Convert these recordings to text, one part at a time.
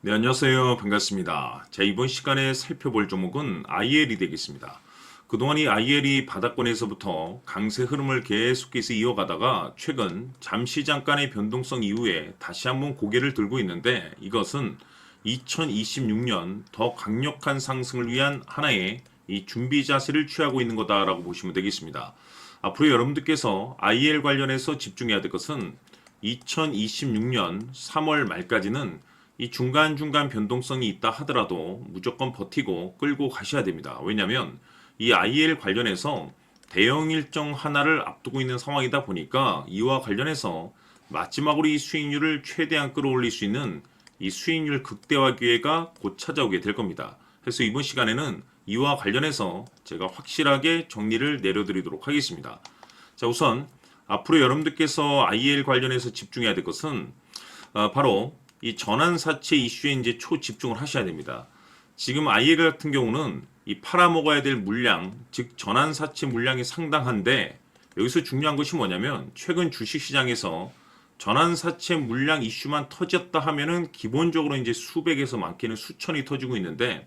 네, 안녕하세요. 반갑습니다. 자, 이번 시간에 살펴볼 종목은 IL이 되겠습니다. 그동안 이 IL이 바닥권에서부터 강세 흐름을 계속해서 이어가다가 최근 잠시 잠깐의 변동성 이후에 다시 한번 고개를 들고 있는데, 이것은 2026년 더 강력한 상승을 위한 하나의 이 준비 자세를 취하고 있는 거다라고 보시면 되겠습니다. 앞으로 여러분들께서 IL 관련해서 집중해야 될 것은 2026년 3월 말까지는 이 중간중간 변동성이 있다 하더라도 무조건 버티고 끌고 가셔야 됩니다. 왜냐하면 이 IL 관련해서 대형 일정 하나를 앞두고 있는 상황이다 보니까 이와 관련해서 마지막으로 이 수익률을 최대한 끌어올릴 수 있는 이 수익률 극대화 기회가 곧 찾아오게 될 겁니다. 그래서 이번 시간에는 이와 관련해서 제가 확실하게 정리를 내려드리도록 하겠습니다. 자, 우선 앞으로 여러분들께서 IL 관련해서 집중해야 될 것은 바로 이 전환사채 이슈에 이제 초집중을 하셔야 됩니다. 지금 IL 같은 경우는 이 팔아먹어야 될 물량, 즉 전환사채 물량이 상당한데, 여기서 중요한 것이 뭐냐면 최근 주식시장에서 전환사채 물량 이슈만 터졌다 하면은 기본적으로 이제 수백에서 많게는 수천이 터지고 있는데,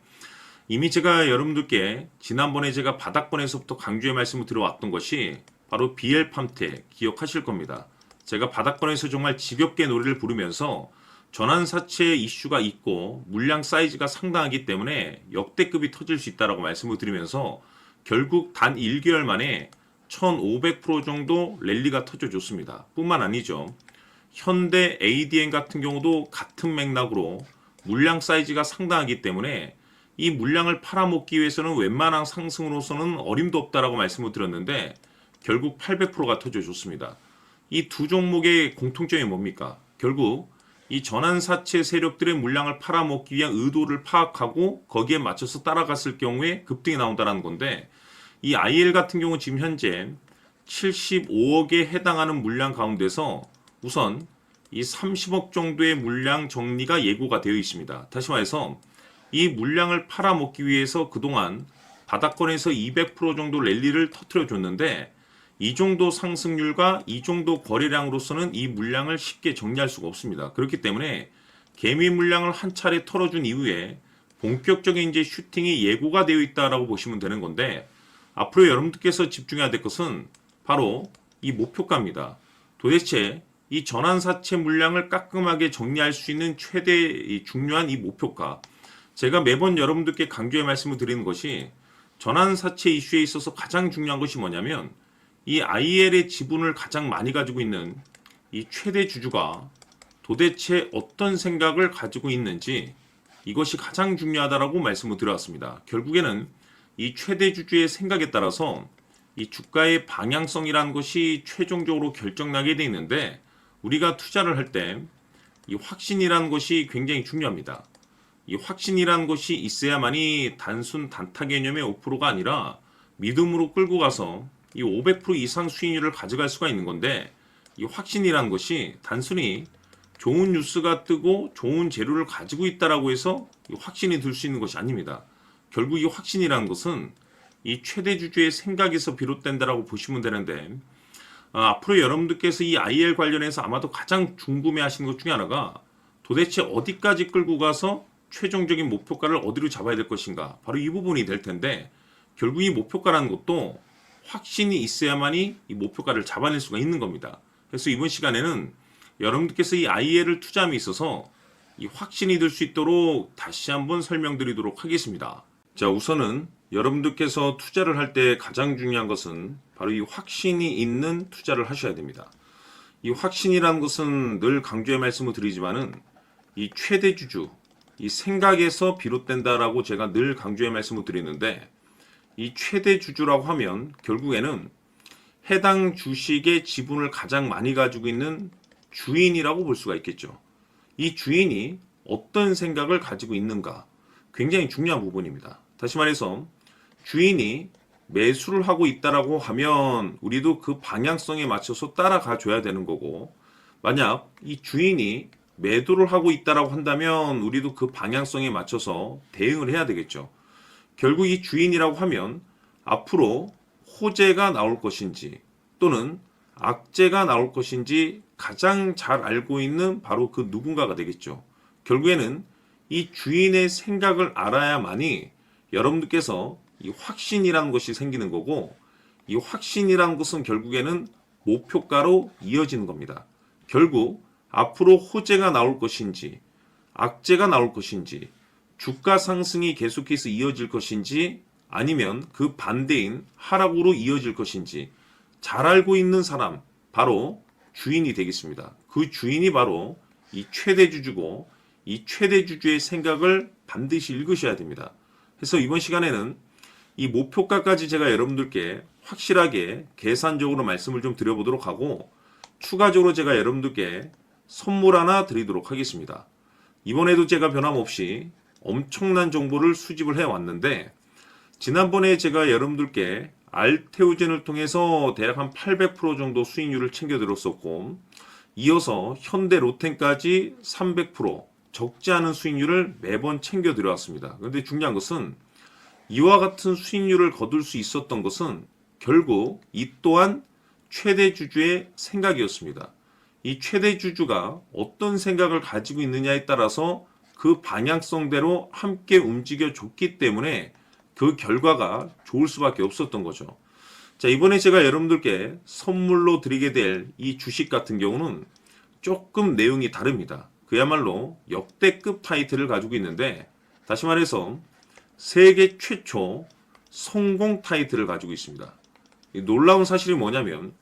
이미 제가 여러분들께 지난번에 제가 바닥권에서부터 강조의 말씀을 드려왔던 것이 바로 BL팜텍 기억하실 겁니다. 제가 바닥권에서 정말 지겹게 노래를 부르면서 전환사채 이슈가 있고 물량 사이즈가 상당하기 때문에 역대급이 터질 수 있다고 말씀을 드리면서 결국 단 1개월 만에 1500% 정도 랠리가 터져줬습니다. 뿐만 아니죠. 현대 ADM 같은 경우도 같은 맥락으로 물량 사이즈가 상당하기 때문에 이 물량을 팔아먹기 위해서는 웬만한 상승으로서는 어림도 없다라고 말씀을 드렸는데 결국 800%가 터져줬습니다. 이 두 종목의 공통점이 뭡니까? 결국 이 전환사채 세력들의 물량을 팔아먹기 위한 의도를 파악하고 거기에 맞춰서 따라갔을 경우에 급등이 나온다는 건데, 이 IL 같은 경우 지금 현재 75억에 해당하는 물량 가운데서 우선 이 30억 정도의 물량 정리가 예고가 되어 있습니다. 다시 말해서 이 물량을 팔아먹기 위해서 그동안 바닥권에서 200% 정도 랠리를 터뜨려 줬는데, 이 정도 상승률과 이 정도 거래량으로서는 이 물량을 쉽게 정리할 수가 없습니다. 그렇기 때문에 개미 물량을 한 차례 털어준 이후에 본격적인 이제 슈팅이 예고가 되어 있다라고 보시면 되는 건데, 앞으로 여러분들께서 집중해야 될 것은 바로 이 목표가입니다. 도대체 이 전환사채 물량을 깔끔하게 정리할 수 있는 최대 중요한 이 목표가, 제가 매번 여러분들께 강조의 말씀을 드리는 것이 전환사채 이슈에 있어서 가장 중요한 것이 뭐냐면 이 IL의 지분을 가장 많이 가지고 있는 이 최대 주주가 도대체 어떤 생각을 가지고 있는지, 이것이 가장 중요하다라고 말씀을 드려왔습니다. 결국에는 이 최대 주주의 생각에 따라서 이 주가의 방향성이라는 것이 최종적으로 결정나게 돼 있는데, 우리가 투자를 할 때 이 확신이라는 것이 굉장히 중요합니다. 이 확신이라는 것이 있어야만이 단순 단타 개념의 5%가 아니라 믿음으로 끌고 가서 이 500% 이상 수익률을 가져갈 수가 있는 건데, 이 확신이라는 것이 단순히 좋은 뉴스가 뜨고 좋은 재료를 가지고 있다라고 해서 이 확신이 들 수 있는 것이 아닙니다. 결국 이 확신이라는 것은 이 최대 주주의 생각에서 비롯된다라고 보시면 되는데, 앞으로 여러분들께서 이 IL 관련해서 아마도 가장 궁금해 하시는 것 중에 하나가 도대체 어디까지 끌고 가서 최종적인 목표가를 어디로 잡아야 될 것인가, 바로 이 부분이 될 텐데, 결국 이 목표가라는 것도 확신이 있어야만이 이 목표가를 잡아낼 수가 있는 겁니다. 그래서 이번 시간에는 여러분들께서 이 IL을 투자함에 있어서 이 확신이 들 수 있도록 다시 한번 설명드리도록 하겠습니다. 자, 우선은 여러분들께서 투자를 할 때 가장 중요한 것은 바로 이 확신이 있는 투자를 하셔야 됩니다. 이 확신이라는 것은 늘 강조의 말씀을 드리지만은 이 최대 주주, 이 생각에서 비롯된다라고 제가 늘 강조의 말씀을 드리는데, 이 최대 주주라고 하면 결국에는 해당 주식의 지분을 가장 많이 가지고 있는 주인이라고 볼 수가 있겠죠. 이 주인이 어떤 생각을 가지고 있는가, 굉장히 중요한 부분입니다. 다시 말해서 주인이 매수를 하고 있다라고 하면 우리도 그 방향성에 맞춰서 따라가 줘야 되는 거고, 만약 이 주인이 매도를 하고 있다라고 한다면 우리도 그 방향성에 맞춰서 대응을 해야 되겠죠. 결국 이 주인이라고 하면 앞으로 호재가 나올 것인지 또는 악재가 나올 것인지 가장 잘 알고 있는 바로 그 누군가가 되겠죠. 결국에는 이 주인의 생각을 알아야만이 여러분들께서 이 확신이라는 것이 생기는 거고, 이 확신이라는 것은 결국에는 목표가로 이어지는 겁니다. 결국 앞으로 호재가 나올 것인지 악재가 나올 것인지 주가 상승이 계속해서 이어질 것인지 아니면 그 반대인 하락으로 이어질 것인지 잘 알고 있는 사람, 바로 주인이 되겠습니다. 그 주인이 바로 이 최대주주고, 이 최대주주의 생각을 반드시 읽으셔야 됩니다. 그래서 이번 시간에는 이 목표가까지 제가 여러분들께 확실하게 계산적으로 말씀을 좀 드려보도록 하고, 추가적으로 제가 여러분들께 선물 하나 드리도록 하겠습니다. 이번에도 제가 변함없이 엄청난 정보를 수집을 해왔는데, 지난번에 제가 여러분들께 알테오젠을 통해서 대략 한 800% 정도 수익률을 챙겨드렸었고, 이어서 현대 로템까지 300% 적지 않은 수익률을 매번 챙겨드려왔습니다. 그런데 중요한 것은 이와 같은 수익률을 거둘 수 있었던 것은 결국 이 또한 최대주주의 생각이었습니다. 이 최대주주가 어떤 생각을 가지고 있느냐에 따라서 그 방향성대로 함께 움직여 줬기 때문에 그 결과가 좋을 수밖에 없었던 거죠. 자, 이번에 제가 여러분들께 선물로 드리게 될 이 주식 같은 경우는 조금 내용이 다릅니다. 그야말로 역대급 타이틀을 가지고 있는데, 다시 말해서 세계 최초 성공 타이틀을 가지고 있습니다. 놀라운 사실이 뭐냐면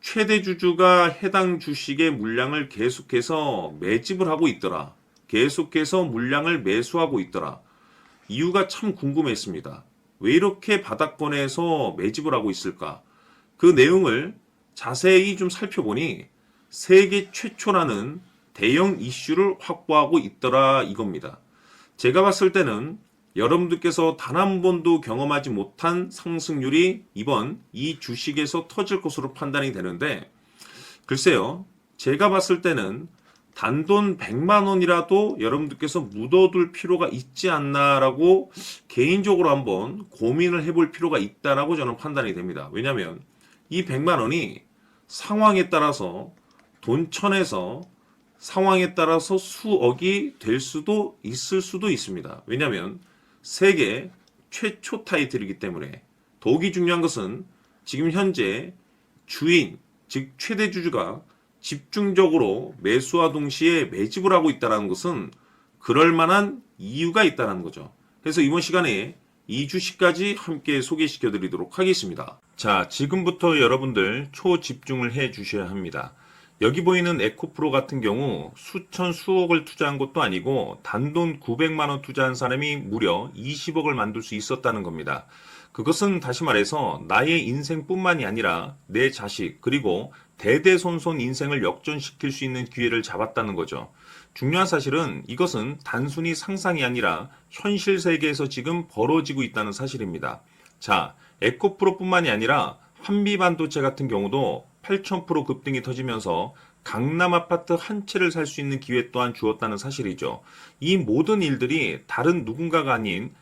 최대 주주가 해당 주식의 물량을 계속해서 매집을 하고 있더라. 계속해서 물량을 매수하고 있더라. 이유가 참 궁금했습니다. 왜 이렇게 바닥권에서 매집을 하고 있을까? 그 내용을 자세히 좀 살펴보니 세계 최초라는 대형 이슈를 확보하고 있더라 이겁니다. 제가 봤을 때는 여러분들께서 단 한 번도 경험하지 못한 상승률이 이번 이 주식에서 터질 것으로 판단이 되는데, 글쎄요, 제가 봤을 때는 단돈 100만 원이라도 여러분들께서 묻어둘 필요가 있지 않나라고 개인적으로 한번 고민을 해볼 필요가 있다라고 저는 판단이 됩니다. 왜냐하면 이 100만 원이 상황에 따라서 돈천에서 상황에 따라서 수억이 될 수도 있을 수도 있습니다. 왜냐하면 세계 최초 타이틀이기 때문에. 더욱이 중요한 것은 지금 현재 주인, 즉 최대 주주가 집중적으로 매수와 동시에 매집을 하고 있다는 것은 그럴 만한 이유가 있다는 거죠. 그래서 이번 시간에 이 주식까지 함께 소개시켜 드리도록 하겠습니다. 자, 지금부터 여러분들 초집중을 해 주셔야 합니다. 여기 보이는 에코프로 같은 경우 수천 수억을 투자한 것도 아니고 단돈 900만 원 투자한 사람이 무려 20억을 만들 수 있었다는 겁니다. 그것은 다시 말해서 나의 인생뿐만이 아니라 내 자식 그리고 대대손손 인생을 역전시킬 수 있는 기회를 잡았다는 거죠. 중요한 사실은 이것은 단순히 상상이 아니라 현실 세계에서 지금 벌어지고 있다는 사실입니다. 자, 에코프로뿐만이 아니라 한미반도체 같은 경우도 8,000% 급등이 터지면서 강남 아파트 한 채를 살 수 있는 기회 또한 주었다는 사실이죠. 이 모든 일들이 다른 누군가가 아닌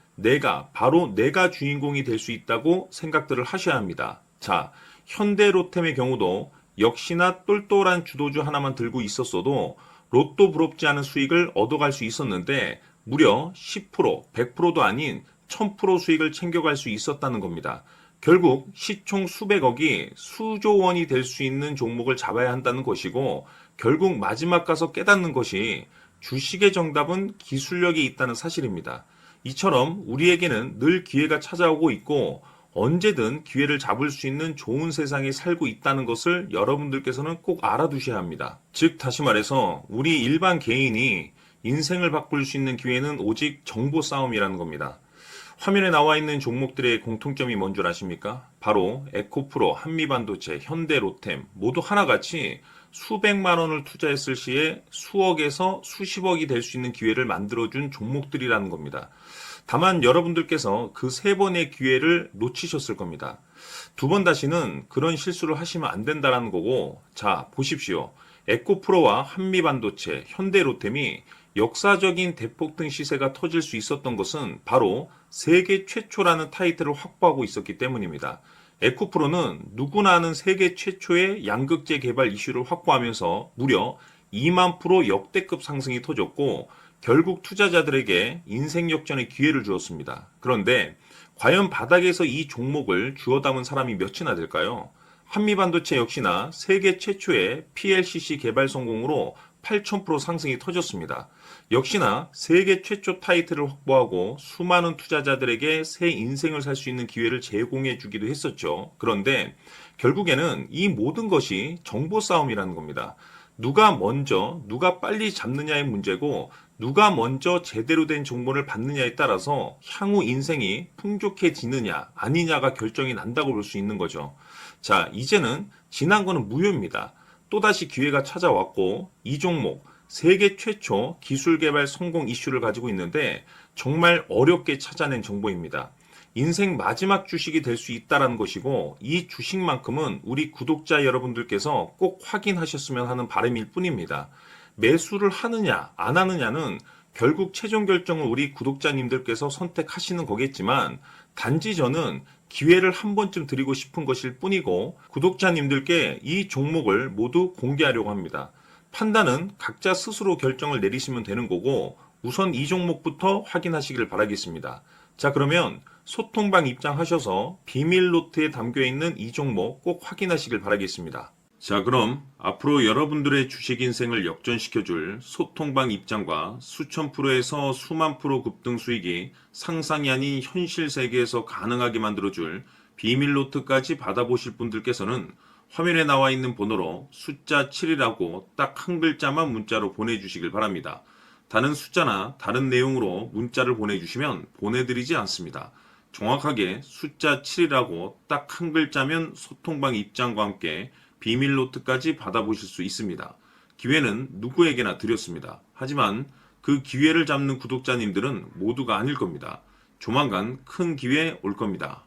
바로 내가 주인공이 될 수 있다고 생각들을 하셔야 합니다. 자, 현대로템의 경우도 역시나 똘똘한 주도주 하나만 들고 있었어도 로또 부럽지 않은 수익을 얻어갈 수 있었는데 무려 10%, 100%도 아닌 1000% 수익을 챙겨갈 수 있었다는 겁니다. 결국 시총 수백억이 수조 원이 될 수 있는 종목을 잡아야 한다는 것이고, 결국 마지막 가서 깨닫는 것이 주식의 정답은 기술력이 있다는 사실입니다. 이처럼 우리에게는 늘 기회가 찾아오고 있고 언제든 기회를 잡을 수 있는 좋은 세상에 살고 있다는 것을 여러분들께서는 꼭 알아두셔야 합니다. 즉 다시 말해서 우리 일반 개인이 인생을 바꿀 수 있는 기회는 오직 정보 싸움이라는 겁니다. 화면에 나와 있는 종목들의 공통점이 뭔 줄 아십니까? 바로 에코프로, 한미반도체, 현대로템 모두 하나같이 수백만 원을 투자했을 시에 수억에서 수십억이 될 수 있는 기회를 만들어준 종목들이라는 겁니다. 다만 여러분들께서 그 세 번의 기회를 놓치셨을 겁니다. 두 번 다시는 그런 실수를 하시면 안 된다는 거고, 자 보십시오. 에코프로와 한미반도체, 현대로템이 역사적인 대폭등 시세가 터질 수 있었던 것은 바로 세계 최초라는 타이틀을 확보하고 있었기 때문입니다. 에코프로는 누구나 아는 세계 최초의 양극재 개발 이슈를 확보하면서 무려 2만% 역대급 상승이 터졌고, 결국 투자자들에게 인생 역전의 기회를 주었습니다. 그런데 과연 바닥에서 이 종목을 주워 담은 사람이 몇이나 될까요? 한미반도체 역시나 세계 최초의 PLCC 개발 성공으로 8,000% 상승이 터졌습니다. 역시나 세계 최초 타이틀을 확보하고 수많은 투자자들에게 새 인생을 살 수 있는 기회를 제공해 주기도 했었죠. 그런데 결국에는 이 모든 것이 정보 싸움이라는 겁니다. 누가 먼저, 누가 빨리 잡느냐의 문제고, 누가 먼저 제대로 된 정보를 받느냐에 따라서 향후 인생이 풍족해지느냐, 아니냐가 결정이 난다고 볼 수 있는 거죠. 자, 이제는 지난 거는 무효입니다. 또다시 기회가 찾아왔고, 이 종목, 세계 최초 기술 개발 성공 이슈를 가지고 있는데, 정말 어렵게 찾아낸 정보입니다. 인생 마지막 주식이 될 수 있다는 것이고, 이 주식만큼은 우리 구독자 여러분들께서 꼭 확인하셨으면 하는 바람일 뿐입니다. 매수를 하느냐 안 하느냐는 결국 최종 결정을 우리 구독자님들께서 선택하시는 거겠지만, 단지 저는 기회를 한 번쯤 드리고 싶은 것일 뿐이고, 구독자님들께 이 종목을 모두 공개하려고 합니다. 판단은 각자 스스로 결정을 내리시면 되는 거고, 우선 이 종목부터 확인하시길 바라겠습니다. 자, 그러면 소통방 입장하셔서 비밀 노트에 담겨 있는 이 종목 꼭 확인하시길 바라겠습니다. 자, 그럼 앞으로 여러분들의 주식 인생을 역전시켜줄 소통방 입장과 수천 프로에서 수만 프로 급등 수익이 상상이 아닌 현실 세계에서 가능하게 만들어줄 비밀 노트까지 받아보실 분들께서는 화면에 나와 있는 번호로 숫자 7이라고 딱 한 글자만 문자로 보내주시길 바랍니다. 다른 숫자나 다른 내용으로 문자를 보내주시면 보내드리지 않습니다. 정확하게 숫자 7이라고 딱 한 글자면 소통방 입장과 함께 비밀 노트까지 받아보실 수 있습니다. 기회는 누구에게나 드렸습니다. 하지만 그 기회를 잡는 구독자님들은 모두가 아닐 겁니다. 조만간 큰 기회 올 겁니다.